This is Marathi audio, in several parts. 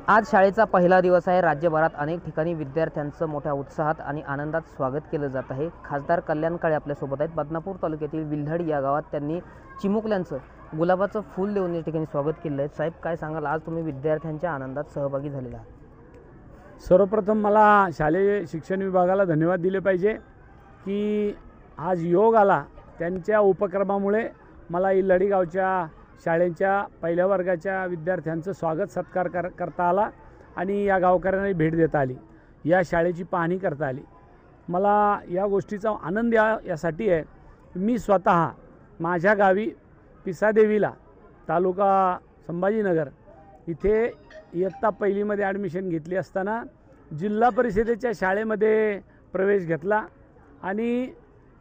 आज शाळेचा पहिला दिवस आहे। राज्यभरात अनेक ठिकाणी विद्यार्थ्यांचं मोठ्या उत्साहात आणि आनंदात स्वागत केलं जात आहे। खासदार कल्याण काळे आपल्यासोबत आहेत। बदनापूर तालुक्यातील विल्हाडी या गावात त्यांनी चिमुकल्यांचं गुलाबाचं फूल देऊन या ठिकाणी स्वागत केलं आहे। साहेब, काय सांगाल, आज तुम्ही विद्यार्थ्यांच्या आनंदात सहभागी झालेला आहात? सर्वप्रथम मला शालेय शिक्षण विभागाला धन्यवाद दिले पाहिजे की आज योग आला, त्यांच्या उपक्रमामुळे मला विल्हाडी गावच्या शाळेच्या पहिल्या वर्गाच्या विद्यार्थ्यांचं स्वागत सत्कार करता आला आणि या गावकऱ्यांना भेट देता आली, या शाळेची पाहणी करता आली। मला या गोष्टीचा आनंद यासाठी आहे, मी स्वतः माझ्या गावी पिसादेवीला तालुका संभाजीनगर इथे इयत्ता पहिलीमध्ये ॲडमिशन घेतली असताना जिल्हा परिषदेच्या शाळेमध्ये प्रवेश घेतला आणि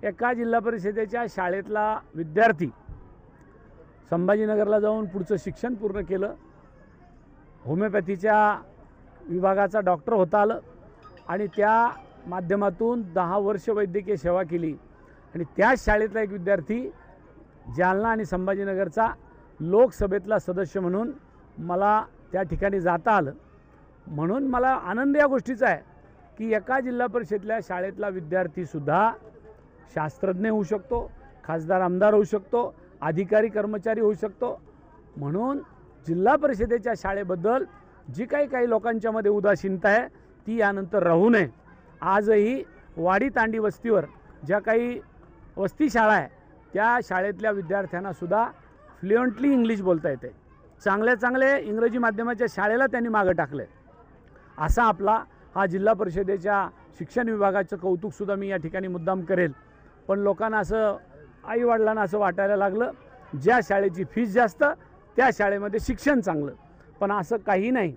एका जिल्हा परिषदेच्या शाळेतला विद्यार्थी संभाजीनगरला जाऊन पुढचं शिक्षण पूर्ण केलं। होमिओपॅथीच्या विभागाचा डॉक्टर होता आलं आणि त्या माध्यमातून 10 वर्ष वैद्यकीय सेवा केली आणि त्याच शाळेतला एक विद्यार्थी जालना आणि संभाजीनगरचा लोकसभेतला सदस्य म्हणून मला त्या ठिकाणी जाता आलं। म्हणून मला आनंद या गोष्टीचा आहे की एका जिल्हा परिषदेतल्या शाळेतला विद्यार्थीसुद्धा शास्त्रज्ञ होऊ शकतो, खासदार आमदार होऊ शकतो, अधिकारी कर्मचारी होऊ शकतो। म्हणून जिल्हा परिषदेच्या शाळेबद्दल जी काही लोकांच्यामध्ये उदासीनता आहे ती यानंतर राहू नये। आजही वाडी तांडी वस्तीवर ज्या काही वस्ती शाळा आहे त्या शाळेतल्या विद्यार्थ्यांनासुद्धा फ्लुएंटली इंग्लिश बोलता येते। चांगले इंग्रजी माध्यमाच्या शाळेला त्यांनी मागं टाकले। असा आपला हा जिल्हा परिषदेच्या शिक्षण विभागाचं कौतुकसुद्धा मी या ठिकाणी मुद्दाम करेल। पण लोकांना असं, आईवडिलांना असं वाटायला लागलं ज्या शाळेची फीस जास्त त्या शाळेमध्ये शिक्षण चांगलं, पण असं काही नाही।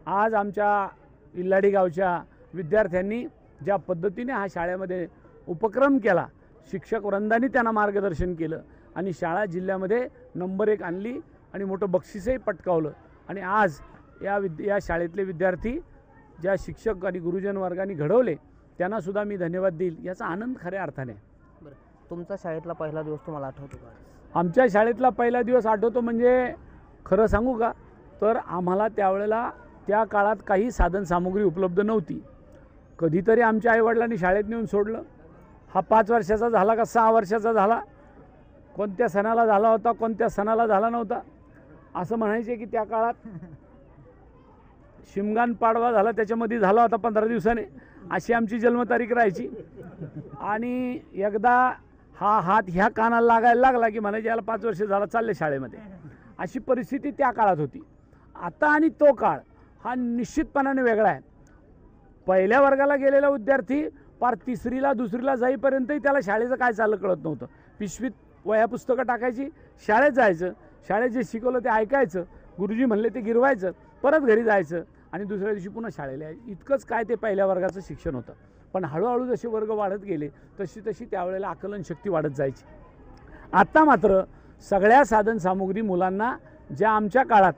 आज आमच्या विल्हाडी गावच्या विद्यार्थ्यांनी ज्या पद्धतीने हा शाळेमध्ये उपक्रम केला, शिक्षक वृंदांनी त्यांना मार्गदर्शन केलं आणि शाळा जिल्ह्यामध्ये नंबर 1 आणली आणि मोठं बक्षीसही पटकावलं आणि आज या शाळेतले विद्यार्थी ज्या शिक्षक आणि गुरुजन वर्गाने घडवले त्यांनासुद्धा मी धन्यवाद देईल। याचा आनंद खऱ्या अर्थाने। तुमचा शाळेतला पहिला दिवस तुम्हाला आठवतो का? आमच्या शाळेतला पहिला दिवस आठवतो म्हणजे खरं सांगू का, तर आम्हाला त्यावेळेला त्या काळात काही साधनसामुग्री उपलब्ध नव्हती। कधीतरी आमच्या आईवडिलांनी शाळेत नेऊन सोडलं। हा 5 वर्षाचा झाला का 6 वर्षाचा झाला, कोणत्या सणाला झाला होता, कोणत्या सणाला झाला नव्हता, असं म्हणायचे की त्या काळात शिमगान पाडवा झाला त्याच्यामध्ये झाला होता 15 दिवसाने, अशी आमची जन्मतारीख राहायची। आणि एकदा हा हात ह्या कानाला लागायला लागला की म्हणायचे याला 5 वर्ष झाला, चालले शाळेमध्ये, अशी परिस्थिती त्या काळात होती। आता आणि तो काळ हा निश्चितपणाने वेगळा आहे। पहिल्या वर्गाला गेलेला विद्यार्थी पार 3रीला 2रीला जाईपर्यंतही त्याला शाळेचं काय चाललं कळत नव्हतं। पिशवीत वह्या पुस्तकं टाकायची, शाळेत जायचं, शाळेत जे शिकवलं ते ऐकायचं, गुरुजी म्हणले ते गिरवायचं, परत घरी जायचं आणि दुसऱ्या दिवशी पुन्हा शाळेला यायचं। इतकंच काय ते पहिल्या वर्गाचं शिक्षण होतं। पण हळूहळू जसे वर्ग वाढत गेले तशी त्यावेळेला आकलन शक्ती वाढत जायची। आता मात्र सगळ्या साधनसामुग्री मुलांना ज्या आमच्या काळात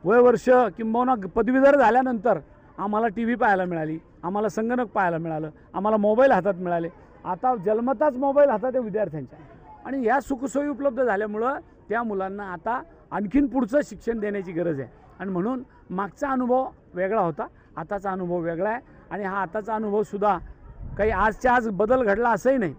वर्ष किंबहुना पदवीधर झाल्यानंतर आम्हाला TV पाहायला मिळाली, आम्हाला संगणक पाहायला मिळालं, आम्हाला मोबाईल हातात मिळाले, आता जन्मताच मोबाईल हातात आहे विद्यार्थ्यांच्या। आणि ह्या सुखसोयी उपलब्ध झाल्यामुळं त्या मुलांना आता आणखीन पुढचं शिक्षण देण्याची गरज आहे। आणि म्हणून मागचा अनुभव वेगळा होता, आताचा अनुभव वेगळा आहे। आणि हा आताचा अनुभवसुद्धा काही आजच्या आज बदल घडला असंही नाही,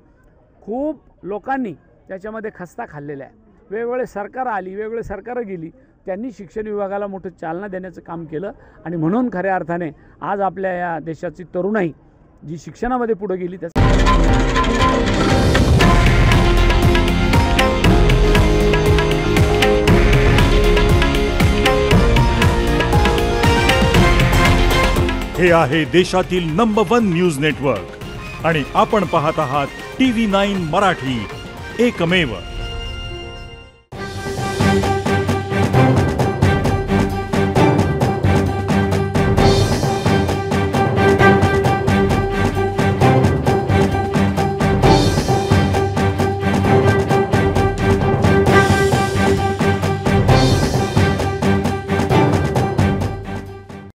खूप लोकांनी त्याच्यामध्ये खस्ता खाल्लेला आहे। वेगवेगळे सरकार आली, वेगवेगळे सरकारं गेली, त्यांनी शिक्षण विभागाला मोठं चालना देण्याचं काम केलं आणि म्हणून खऱ्या अर्थाने आज आपल्या या देशाची तरुणाई जी शिक्षणामध्ये पुढे गेली त्याचा हे आहे देशातील नंबर 1 न्यूज नेटवर्क आणि आपण पाहत आहात TV9 मराठी, एकमेव।